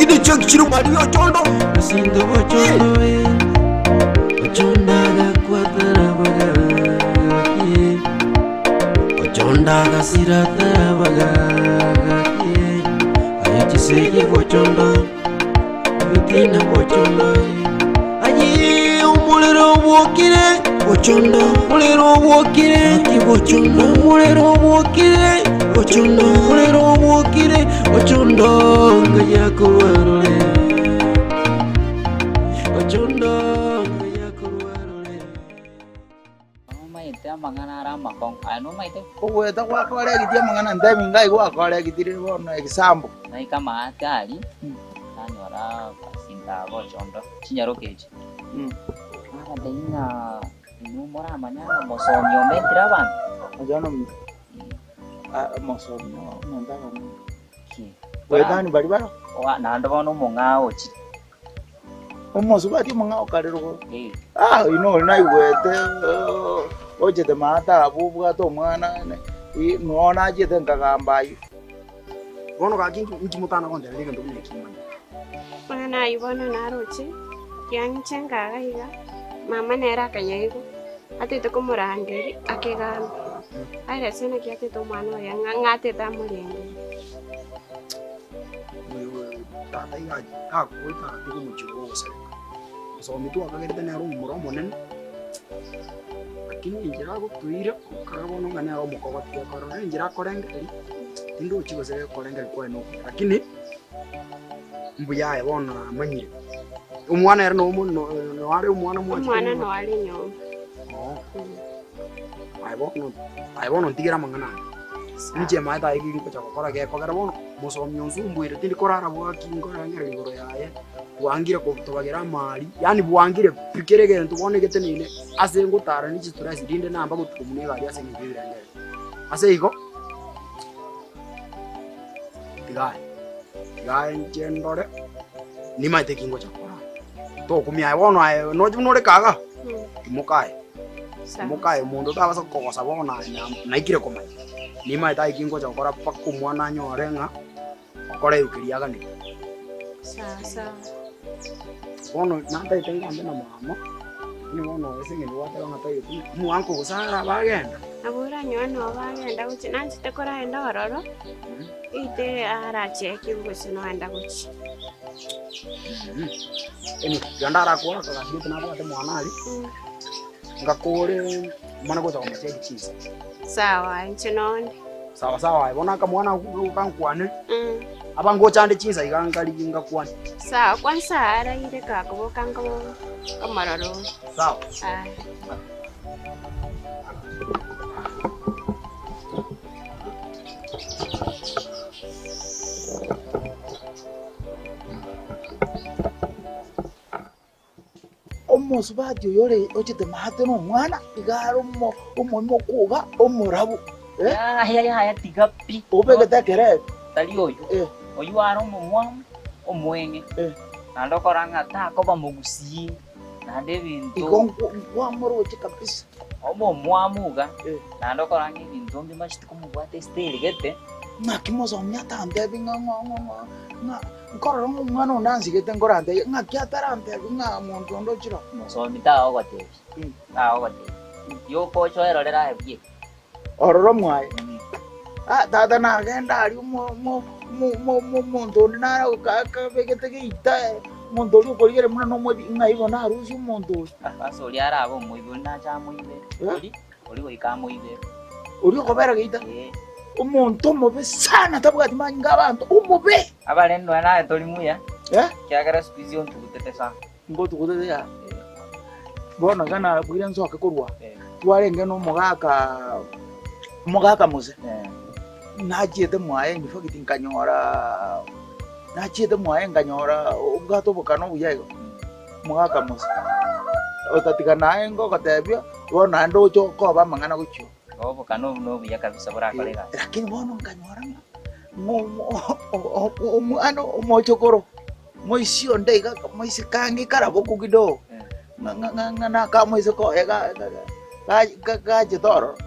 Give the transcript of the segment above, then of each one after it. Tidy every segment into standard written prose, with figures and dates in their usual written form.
Kide chakchiro Mario Chondo. Sindo Ochondo Ochonda Quatara Baga Ochonda Sirata Baga Ayati Segi Ochondo Vitina Ochondo Ayi Umulero Wokire Ochondo Mulero Wokire Ochondo Mulero Wokire Ochondo Mulero Wokire Ochondo Ngayakurwarole Ochondo Ngayakurwarole Mai te mangana ra makong anu mai te Kowe ta kwa kore gitia mangana ndai mingai kwa kore gitire bono example. nai kama tari nanyora pasinta Ochondo chinyaro kechi ara deina numora manyana mosonyo mentra ban Ajono mosonyo nanda kan. ki Wedani bari baro. wa nando bono monga ochi Musubati manga okarero ko. eh Ino nai wete oje de mata abubuga to mwana ne. Nona je den kagamba yu. Bono ka kinki mutana konde ringa ndo ne kimana. Mana ibono naroche yang chenga gaiga mama nera kanyego ate to komorangeri akegana aira sena kiate to mano yang ngate ta murenge Tata ina kuita tiku muchigo wose. So mitu akagere ne ro muro monen. Lakini injira ko tuira karabono ngane ro mukoko tya karo injira korengeri. Tindo uchigo se korengeri ko eno. Lakini mbuya ebona manyire. Umwana era no no ari umwana mwana no ali nyo aibono ntigira mangana. Nje maita iki ko chakora ke ko karabono musomyo nzumbuire tindi korara bwaki ngorangere igoro yaye buangire ko tubagera mali yani buangire pikirege ntubone getenine ase ngutara ni chitura sidinde namba gutukumune bari ase ngibirenge ase iko tigai njendore ni maite kingo chakora to kumya bono ayo no jumnore kaga mukai mundu tabasa kokosa bona na ikire komai ni maita ikingo chakora pakumwana nyorenga akore ukiriaga ni sasa bono nanta itenga mbena mama ni bono esinge niwatera ngata yetu muanko gusara bagenda abura nyo no bagenda guchi nanchi te kora enda ororo ite ara cheki guchi no enda guchi eni gandara kwa kakashite na bate mwana ali ngakore mana goza kwa macheki chiza sawa nchinondi sawa ibona ka mwana ukankwane abango chande chiza ikangali ngakwane sawa kwanza ara ire kako kango kamararo sawa Musubati yore ochite mahate no mwana igaro mo kuga omurabu ya tiga pi obege takere tali oyo oyu aro mumwamu omwenge nando koranga ta ko bamugusi nande bintu ikon moro chi kabisa omo mwamuga nando koranga bintu mbi mashiti kumubwate steli gete nakimozo myata ande binga nga kororo mwana unanzi gete ngorande nga kyatarante nga muntu ndo chiro so mita ogote ogote yo ko choerorera ebye ororo mwaye tata na genda ari muntu ndinara ukaka begete gita muntu uri ukorigere muna no mwe nga ibona aruzi umuntu asoli arabo muibona cha muibe oli wikamuibe uri ukobera gita umuntu mubi sana tabwati manga abantu umubi abalendo ana tolimuya kyagara spizio ntukutetesa ngo tukutete ya bona kana bwire nsoka kurwa twarenge no mugaka muze najiete mwaye ngifogiti nkanyora najiete mwaye nganyora ubwato bukano buyayo mugaka muze otatika naye ngo katebya bona ndo cyo ko bamangana gucyo obo kano no biya kabisa burakorera lakini bona nganyora ano mochokoro moisio ndega moisi kangi karabo kugido na ka moisi ko ega ga jitoro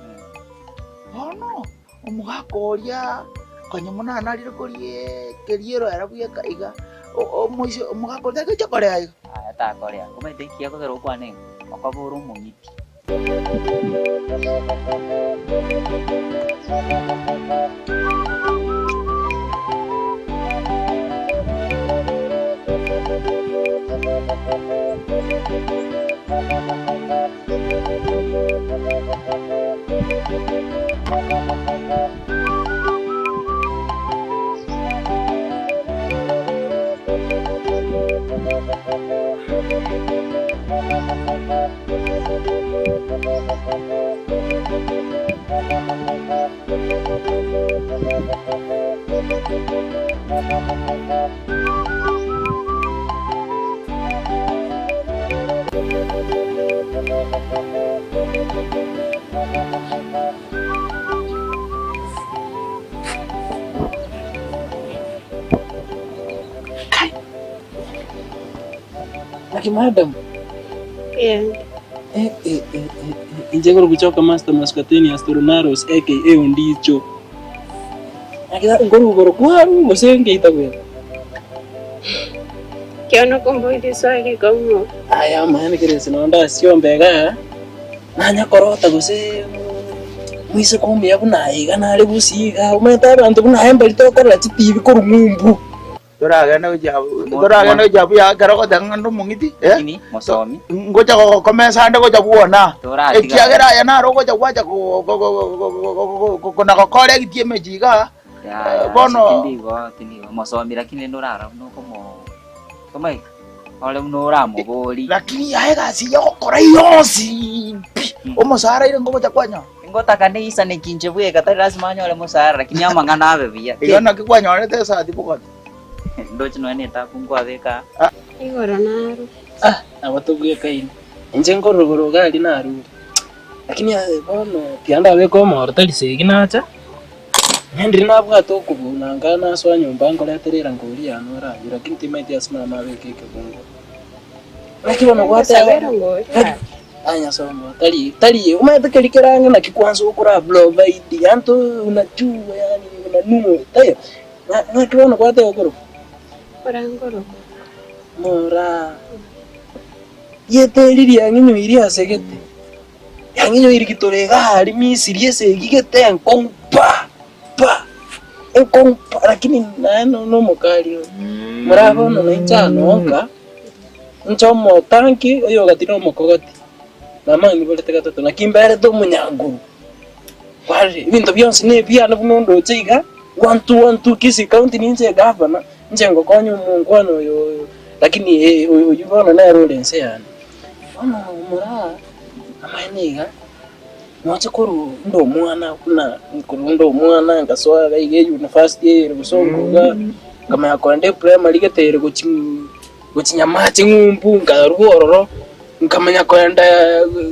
ono omugakoria kanyamuna narire korie keriero arabuye kaiga Omuici omugakora chakore ayo. Aya takorea. Kumete kia kogero kwane. Okaburu mungiti. Laki madam. Iya. Inje koro kuchoka master maskateni Astronaros aka Ondicho. Akita ngoro kwaru mosenge itakwera. Kiono kombo ili swali komo. Aya maana kire sinonda siombega. Nanya korota gose mwise kumbi yabuna iga nale busiga umeta abantu buna hemba litokora TV ko rumumbu. Doragana ujabu ya garoko dangan mungiti Ini mosomi. ngoja ko komesa ande ko jabuona Tora ekiagera ya na roko jabwaja ko na ko kore gitie mejiga bono tini mosomi lakini ndorara no como komai ole nora moboli lakini aega si yo kore yosi omusara ile ngoja kwanya ngotaka ne isa ne kinje bwe kata lazima nyole musara lakini amangana abe bia igana kikwanya ole tesa dibuko ndochi no ene ta kungwa beka Igoro naru. Abatuguye kaini. Inje ngoro gali naru. Lakini bono tianda beko mortali seginacha. Ndiri nabwato kubunanga naswa nyumba ngoleterera ngori yanora lakini timaiti asima mabeke kebungo. Lakini bono gwate Sabero ngori. anya somo tali umetekelikiranga na kikwanza ukura blovaidi anto unajua yani unanumo tayo. Na kibono gwate okoro. Orangoro. Mora yete lili anginyo iri asegete anginyo iri kitorega hari misiri ese gigete enkompa lakini no mokali mora bono na ichano ka nchomo tanki oyo gatino mokogoti namangi bolete gatatu na kimbere to munyanguru kwari bintu byonse ne bya nabunondo chiga 1 kisi county ninje governor njengo konyo mungwano yo lakini uyibona na Lawrence yani ono mura amaniga mwache kuru ndo mwana kuna ndo mwana ngaswa gaige university ere busongo kama yakonde primary getere guchinyamache ngumbu ngaruororo nkamanya kwenda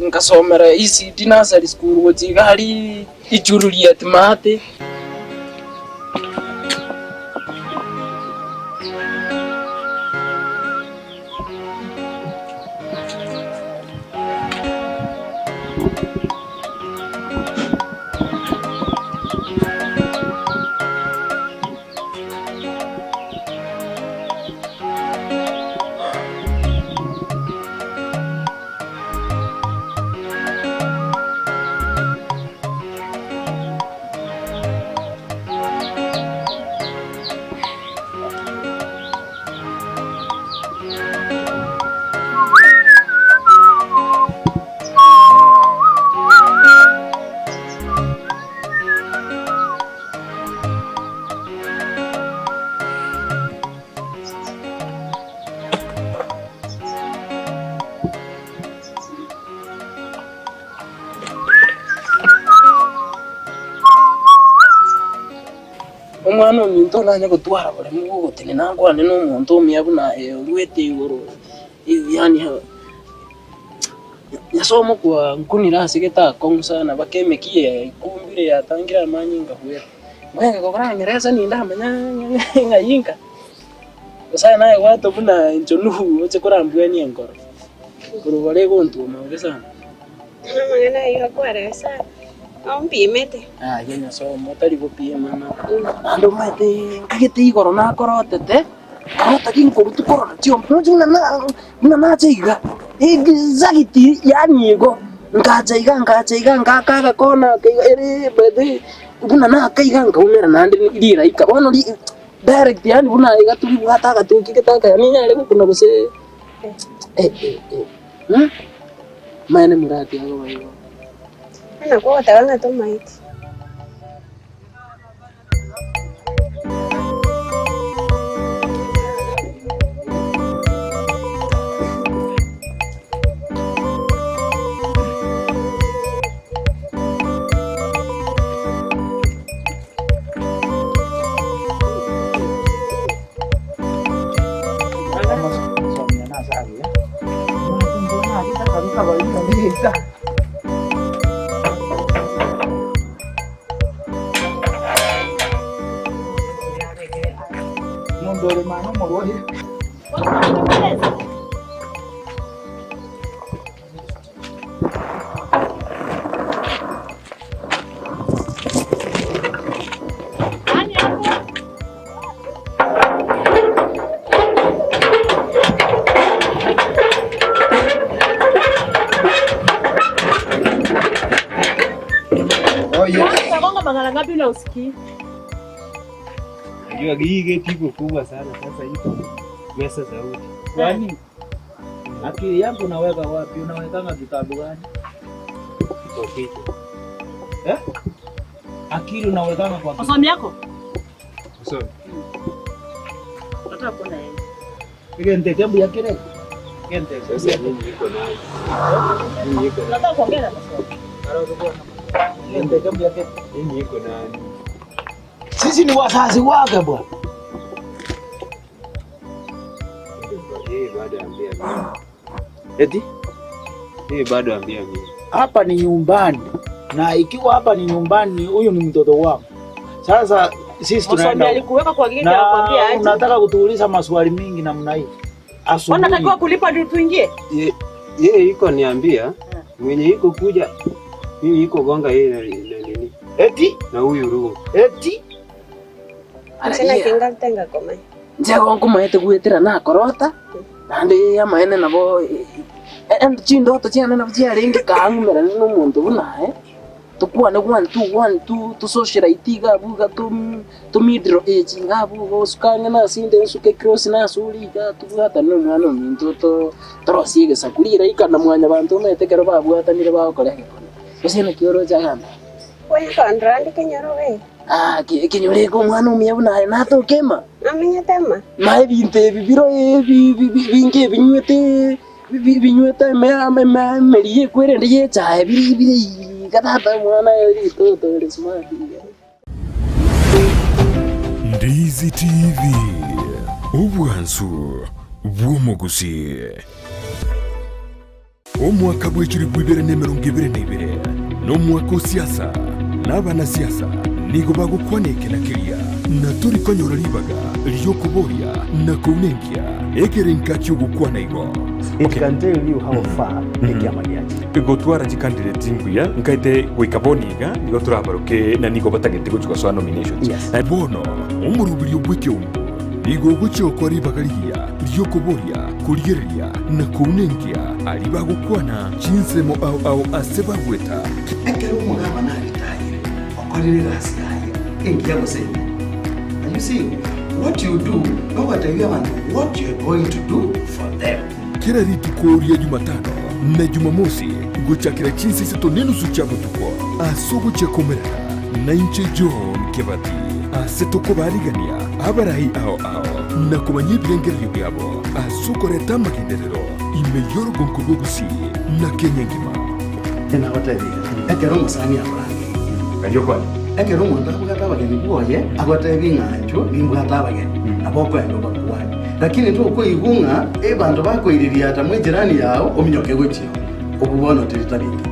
ngasomera ECD nursery school gochigari ichurulia timate umwana omuntu nanya gutwara bari mu gutene nangwane n'umuntu umyabuna rwete igoro yani yasomo kwa nkunira sigeta konsana bakemekie ikumbire yatangira manyinga huera mwenga kokora ngereza ninda manya ngayinga usana naye watu buna nchonu oche kurambwe ni ngoro kurubare gontu maweza Mangana iga kwaresa. Ompimete. yenya somo tari gopie mana ando mate kagete igoro na korotete karota kinkorutu korona chiombo muna nachaiga exactly yani ego ngachaiga ngakaga kona ere bede buna nakaiga ngaumera nande lira ikabono direct yani buna iga tuli bwataga tukiketaka yani nyale kuna gose maene murati ago bayo ana kwa tawanga to maiti Mondole mano morohi. Mangala ngapi na usikii? Najua hii kitu kubwa sana sasa iko pesa sauti. Kwani akili yangu unaweka wapi? Unawekanga vitabu gani? Okay. Akili unawekanga kwa Masomo yako? So, Nataka kuona yeye. Kigente jambo ya kile. Kigente sasa mimi niko nayo. Mimi niko nayo. Nataka kuongea na masomo. Kigente jambo ya kile. Mimi niko nayo. Sisi ni wazazi wake bwana. Bado ambia mimi. Eti? Bado ambia mimi. Hapa ni nyumbani. Na ikiwa hapa ni nyumbani, huyu ni mtoto wangu. Sasa sisi tunaenda. Alikuweka kwa geti anakuambia aje? Unataka kutuuliza maswali mingi namna hii. Asubuhi. Unatakiwa kulipa ndio tuingie? Yeye iko niambia mwenye iko kuja mimi iko gonga yeye nini? Eti? Na huyu rugo. Eti? Asena kinga tenga komai. Njago ngumaete gwetera na korota nande ya maene nabo and chindo to chiana na bya ringi kaangumera no muntu bunae tukwane 1 2 socialite ga buga to midro age ngabu go skanga na sinde suke cross na suri ga tugata no mwana minto to torosiege sakurira ikana mwanya bantu metekero babwatanire bakorege osene kioro jagamba Oye kandrandi kenyoro we. kinyore ko mwana umye bunae na to kema Aminya tema. mai binte bibiro binge binywete meriye kwerende ye chae biri katata mwana yori toto resmart Ndizi TV ubwansu bw'umugusi omwaka bw'ekiri bw'ibere n'emirongo ibere n'ibere n'omwaka siasa n'abana siasa nigo bagukwaneke na kiria na turi konyora ribaga ryokuboria na kunengia ekerenka cy'ugukwana igo. It can tell you how far ekiama giachi Gotwara jikandidate nguya nkaite gwikaboniga nigo turabaruke na nigo batagete gucuka swa nominations. Bono umurubirio bweke umbu nigo gucyo kwa ribaga riya ryokuboria kurigereria na kunengia ari bagukwana chinsemo au aseba gweta ekero umugaba na ritayire okorere gasi yaye engia gusenya. And you see what you do no what you want what you are going to do for them. Kila ritukoria Jumatano na Jumamosi guchakira chinsisi tonenu suchabo tukwa asogo chakomera na inche John Kebati asetoko barigania abarahi ao na kumanyibyengeryo byabo asukore makinderero imeyoro gonkogogusi na Kenya ngima Ena hotelira ekero musani abrani kanyo kwani ekero umuntu akugata abageni bwoye agwata bingancho bimbwata abageni aboko endo bakwani lakini ndio uko igunga bantu bakoiriria ata mwijirani yao ominyoke gutyo ububona tiritariki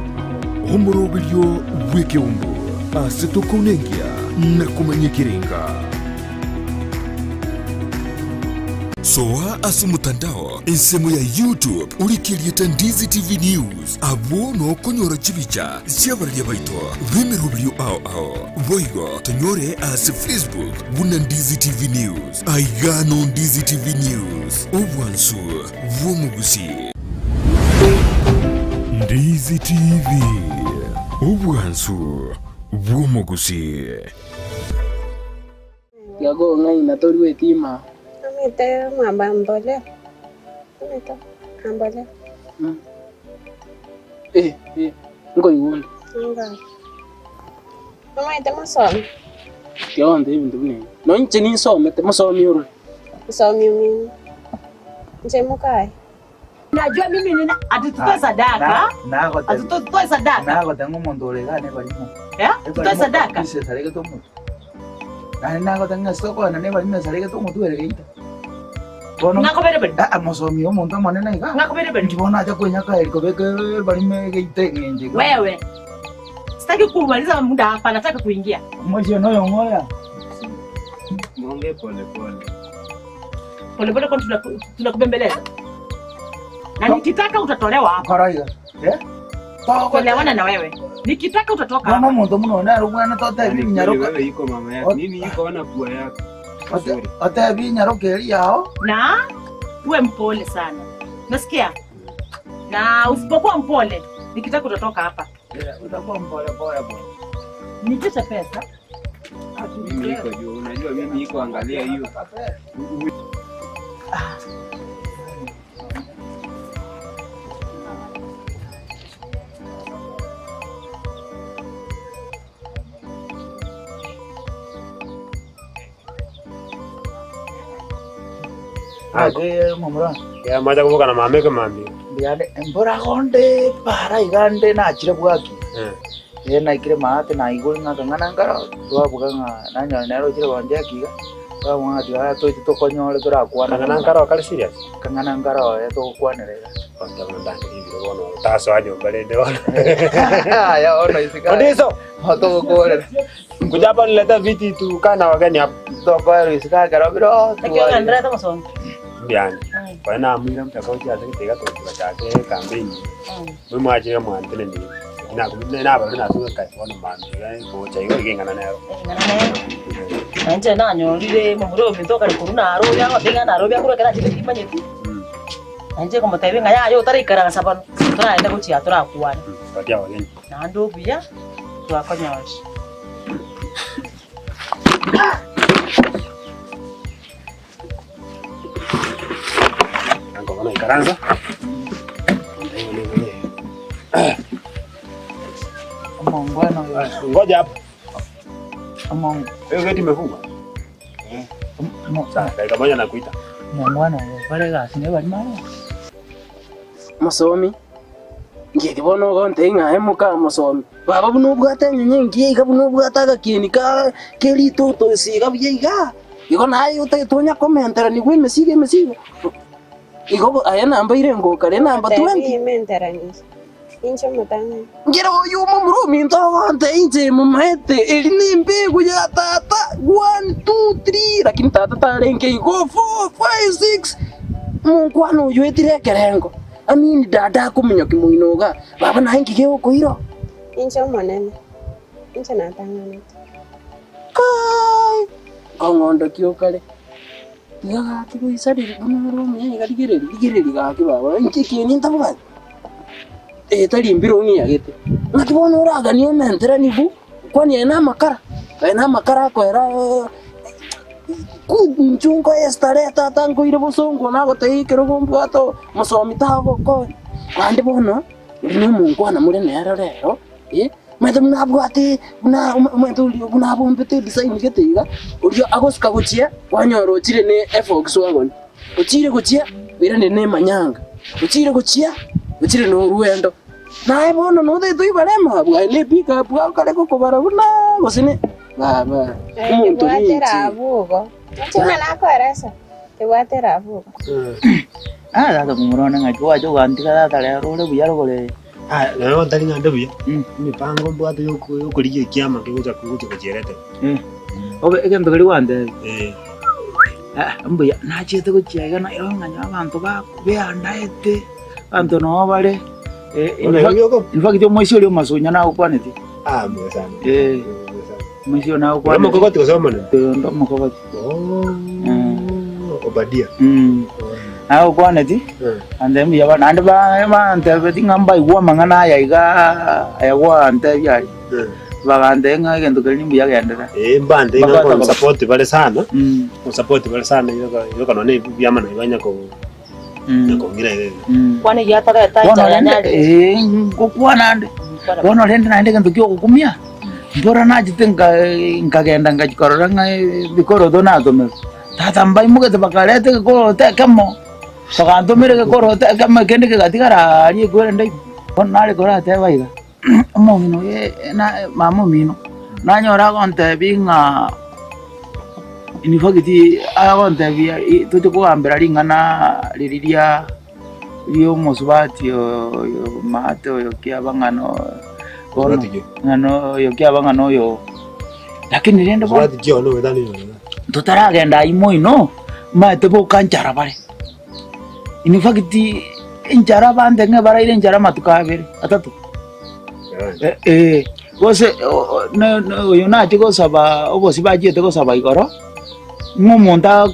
umurubirio bweke umbu asetoko nengia na kumanyikirenga soa asu mutandao insemo ya YouTube urikirieta Ndizi TV News abo no konyora chibicha siabaria baito bimerubrio ao boigo tonyore as Facebook buna Ndizi TV News aigano Ndizi TV News obwansu bwomugusi Ndizi TV obwansu bwomugusi Yago ngai na tori wetima. Amite mwamba mbole. Amite ambole. Ngo yundi. Nga. Amite masomi. Yonde ibintu bine. No nche ni nsome te masomi uru. Masomi mimi. Nje mukai. Najua mimi nina atitutoe sadaka. Atitutoe sadaka. Nago tengo mondole gane balimo. Tutoe sadaka. Ise sareke to mutu. Nago tengo stoko na ne balimo sareke to mutu ereita. Bono. Ngako bere bere. Masomi omuntu manene ga. Ngako bere bere. Kibona acha kwenya kae ko beke balimo geite ngenje. Wewe. Sitaki kumaliza muda hapa, nataka kuingia. Mmoja noyo ngoya. Muongee pole pole. Pole pole kwa tunakubembeleza. Na nikitaka utatolewa hapa. Karaiga. Kuelewana na wewe. Nikitaka utatoka hapa. Mama muntu muno ro mwana tota hivi nyaroka. Wewe iko mama yako. Mimi iko wana pua yako. Ata hivi nyaroka yao. Na uwe mpole sana. Unasikia? Na usipokuwa mpole, nikitaka utatoka hapa. Utakuwa mpole pole bwana. Nipisha pesa. Mimi iko juu. Unajua mimi iko angalia hiyo. Age mamura. Ya maja kuvuka na mame kama mami. Biade embora gonde para igande na chire bwaki. Na ikire maate na igol nga kangana ngara twa buganga na nya nero chire bonje kiga. Ba mwa dia to ito konyole tora kwana. Kangana ngara kali serious. Kangana ngara ya to kwanere. Onda ndani hivi bono taso anyo balende wana. Ya ona isika. Ndizo. Hoto kore. Kujapa nileta viti tu kana wageni hapo. To kwa isika karo biro. Akiwa Andrea kama songa. Biani. Kwa na mwira mtakauti atakitega to chake kampeni. Mimi mwaje mwantene ni. Na kumbe na bado na suka kai wana mami. Ko chaigo ngana nayo. Anje na nyolire mumuro mitoka ni kuruna aro ya watenga na aro ya kura kera chile kimanyeti. Anje kama tabe ngaya yo tari kara sabano. Tora enda kuchia tora kuwana. Badia wageni. Na ndo bia twakonyoshi. Ango wana ikaranza. Mongwana ngoja hapo. Among. Wewe geti imefunga? Sasa dakika moja nakuita. Mongwana pale gasi ne bali mara. Masomi. Ngiye kibono gonte nga emuka masomi. Baba buno bwata nyenye ngiye ka buno bwata ka kinika keli toto si ka biga. Iko nayo te tonya komentara ni gwe mesige. Iko aya namba irengo kare namba 20. Mentarani. Incho mutanga. Ngero uyu mumuru minto gonte inje mumete eli nimbe kuya tata 1 2 3 lakini tata tarenke iko 4 5 6 munkwano yetire kerengo. Amini dada kumenya kimuinoga baba na hingi ke okuiro incho monene incho natanga kai kongondo kiokale tiga kibo isari kumero menya igireri ga kibaba inki kini ntabuga tari mbiro ngiya gete ngakibona uraga niyo mentera nibu kwani ena makara ko era kunchungo estare tata ngoire bosongo nago teikero gombwato masomi tago ko kandi bono ni mungu ana muri nero rero mwe mnabwati mna bombete design geteiga urio agoska guchia wanyoro chire ne efox wagon uchire guchia wira ne manyanga uchire guchia uchire no ruendo nae bono no de tui barema bwa ne pika bwa kare ko bara buna gosine baba umuntu ni abugo chuma nako eresa te watera abugo dada kumurona ngajua jo ganti kada tale role buyaro gole nayo ntari ngande buya mipango mbwato yokuriye kiama kiguja kujerete obe egento kali wande mbuya nachete gochiaga na ironganya abantu beandaete bantu no bare in fact yo moisio lyo masunya na ukwaneti mwe sana moisio na ukwaneti kama kokoti kwa sababu ndo mokogoti Obadia na ukwaneti and then ya bana ba ante betinga mbai gwa mangana ya gwa ante byari bagande nga gendo kelini mbuya gendera mbande nga ko support bale sana support bale sana yo kanone byama na ibanya ko ko ngira ile Kwani ya tara ta nyari kukwana bono rende naende gendo kyo kukumia mbora najitenga ngagenda ngajikorora nga bikoro dona dome tata mbai mugete bakarete ko te kamo sakanto mere ko rote kamo kende ke gatigara ari ko rende bon nale ko rate baiga mo mino na mamo mino nanyora konte binga inifagiti agonte bia tuto ko ambera ringana liriria rio mosubati yo mate yo kia bangano kono ngano yo kia bangano yo lakini rende bo mosubati jo no wedani totara genda imoi no mate bo kanchara bare inifagiti injara bande nge bara ile injara matukabere atatu gose no yo na tiko saba obosi baje tiko saba igoro ngumonda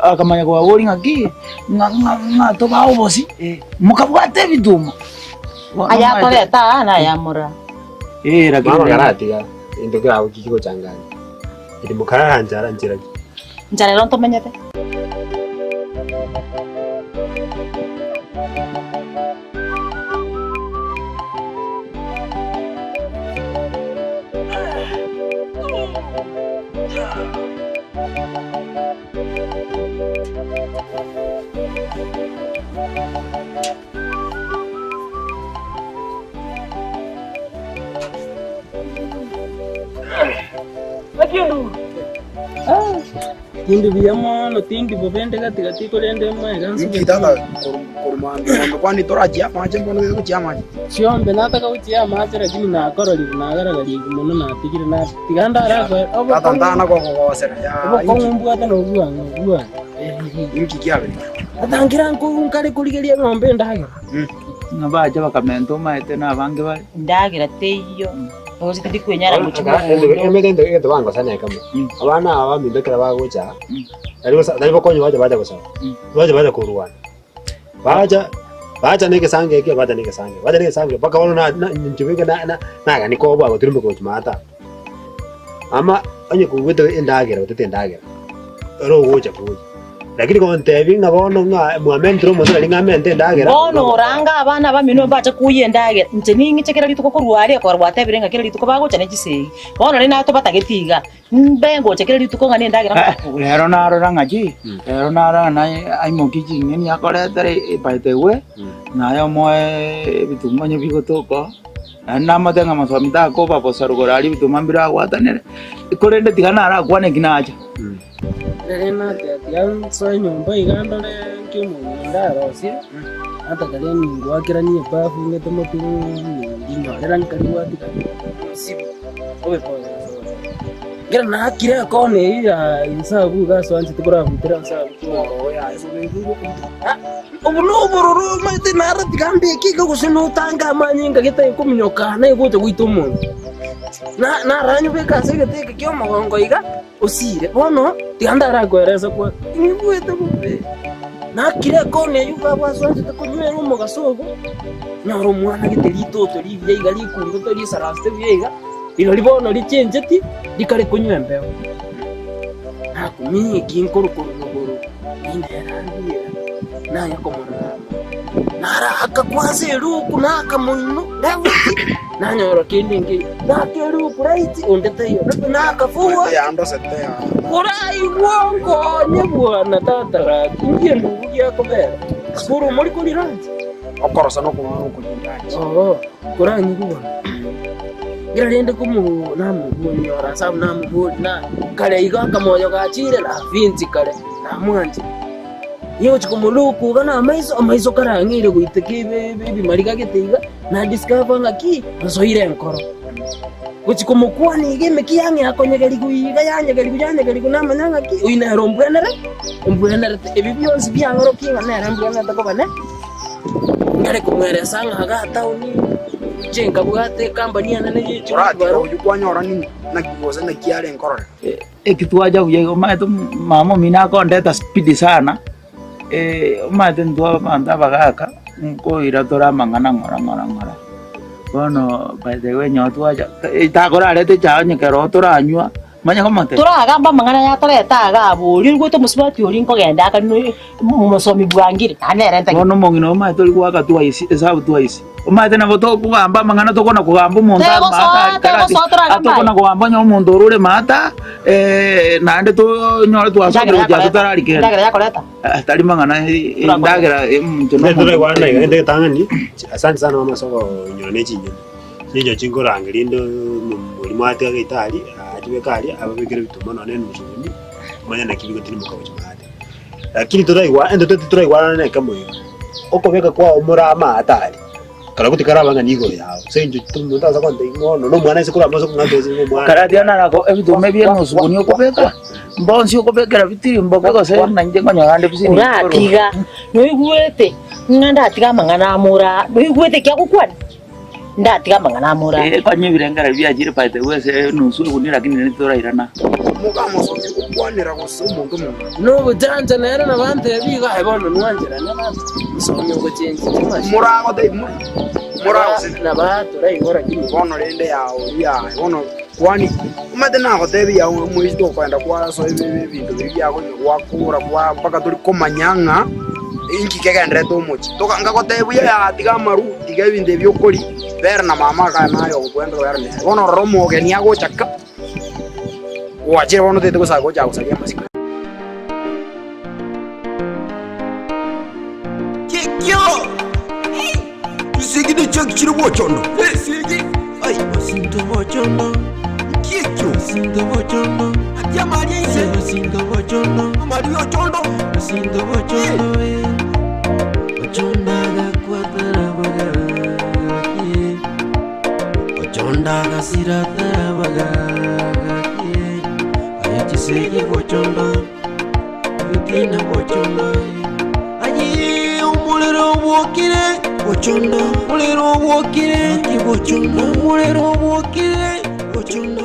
akamanya kwa wori ngaki nga to ba obosi mukabwate biduma aya koleta na yamura lakini mama garati ga indokira ukikiko changanya ili mukara njara ronto menyete Tindi biyamo tindi bobende katikati ko lende mai gansu kitala kurmando kwani toraji apa aje mbono ko chama siombe nataka utia maji lakini na koroli na gara gali muno na tikire na tiganda ara ko tatandana ko sera ya ko ngumbu ata no buwa inki kiabe atangira ko unkare kuligelia ngombe ndaga nabaje bakamento maete na bange bari ndagira teyo Ozi tadi kuenyara muchuma. Emegendo egeto bango sana kama. Abana abamindekera bagocha. Ari bakonyo baje gusa. Baje kuruwana. Baje neke sange ke baje neke sange. Baka wono na njibike na gani ko bwa gotirime ko chimata. Ama anye kuwete endagera utete endagera. Ro gocha kuja. Lakini kwa ntevi ngabono nga muamentro mo tali ngamente ndagera bono ranga abana bamino bacha kuyendagera nje ningi chekera lituko kurwari kwa rwatebire nga kera lituko bagocha nekisei bono rena to batagetiga mbengo chekera lituko nga ndagera rero naro rangaji rero nara na aimokiji ngeni akoretere paitewe nayo moe bitumanye bigotoko na matenga maswamita ko babo sarugorali bitumambira gwatanere ikorende tigana ara kwane kinacha Rena tiang soy nyomba iganda le kimo ndaro si ata kale ni wakira ni bafu ngeto motu ni ran kaliwa tika si owe po gira na kire ko ne ya isabu ga so anti tikora mutira sa ya eso ne ngugo obuno bororo mate nara tigambe kika kusino tanga manyinga kita kuminyoka na igote kuitomo na ranyu beka segete kyo magongo iga osire bono tiandara kwereza kwa nibuete bube na kire kone yuka bwasonje takunywe ngo gasogo nyoro mwana giterito to livye iga likungo to li saraste vyega ilo libono lichenjeti likale kunywe mbeo na kumi kinkoro korogoro inera na yakomona nara akakwaze ruku naka muino lewo na nyoro kindingi na keru kuraiti ondete yo na kafuwa ya ndo sete ya kurai wongo nyebwana tatara kingie ndugu yako bera suru muri kuliranje okorosa no kunyanja kuranyi kuwa gira rende kumu namu nyora sabu namu na kale iga kamoyo gachire na vinzi kale na mwanje Iyo chikumuluku kana amaiso karangire guiteke bimariga gitiga na discover ngaki nsoire enkoro. Guchikumukwani igeme kiyange akonyegeri guiga yanyegeri kunamanya ngaki uina rombwenere ebi byonse byangoro kinga nera mbwana takobane. Ngare kumweresa ngaga tauni jenga bwate kambani ana neje Urati uyu kwanyora nini na kiboza na kiale nkorore. Ekitwaja uye omaete mama mina kondeta speed sana. Omaete ndwa banda bagaka nkoira tora mangana ngora. Bono by the way nyotwaja itakora arete chanye kero toranywa manya komate. Turagamba mangana ya toretaga aburi rwo to musibati uri nkogenda akanu musomi bwangire anerenta. Bono mongino omaete uri kwaka twice esabu twice. Omaete na boto kugamba mangana tokona kugamba umuntu atokona kugamba nyo umuntu urure mata nande to nyore twasogera kya tutararikera. Ndagera yakoreta. Tari mangana ndagera umuntu no. Ndore wana ende tangani. Asante sana mama soko nyone chinyo. Chinyo chingorangiri ndo muri mwate agitari ajiwe kali ababegere bituma none n'umushuni. Manya nakibigo tiri mukawo chimate. Lakini turaiwa ne kamoyo. Okobeka kwa umurama atari. Karakuti karabanga nigo yawo senje tumudaza kwande ingono no mwana isikura amaso kungadozi ngo mwana karadia narako ebitume bye nosubuni okobeka mbonsi okobekera bitiri mbokeko se nanje ngonya gande bisini uratiga noigwete nganda atiga mangana amura noigwete kya kukwani ndatiga mangana amura kwanye birengera byagire paite wese nusu ubuni lakini nitorairana Mugamo so kwanira gusumo ngo no bujanja nera nabante biga hebono nwanjira nabante sonyo ngo chenzi murago de murago nabato raingora kini bono rende yawo ya bono kwani umade nago debi yawo muisto kwenda kwa so ibintu byago wakura kwa paka turi komanyanga inki kegendre to muchi toka ngako debi ya atiga maru tiga ibinde byokori ber na mama kana yo kwenda werne bono romo genia go chaka wachira bono tete kusago cha kusagia masika Kikyo! Sigi de chak chiro bochondo. Sigi. Ay, sinto bochondo. Kikyo. Sinto bochondo. Atia Maria ise. Sinto bochondo. Maria chondo. Sinto bochondo. Bochonda ga kwatara baga. Bochonda ga sirata baga. Ayati sigi bochondo. Vitina bochondo. Mulero wokire bochondo mulero wokire bochondo mulero wokire bochondo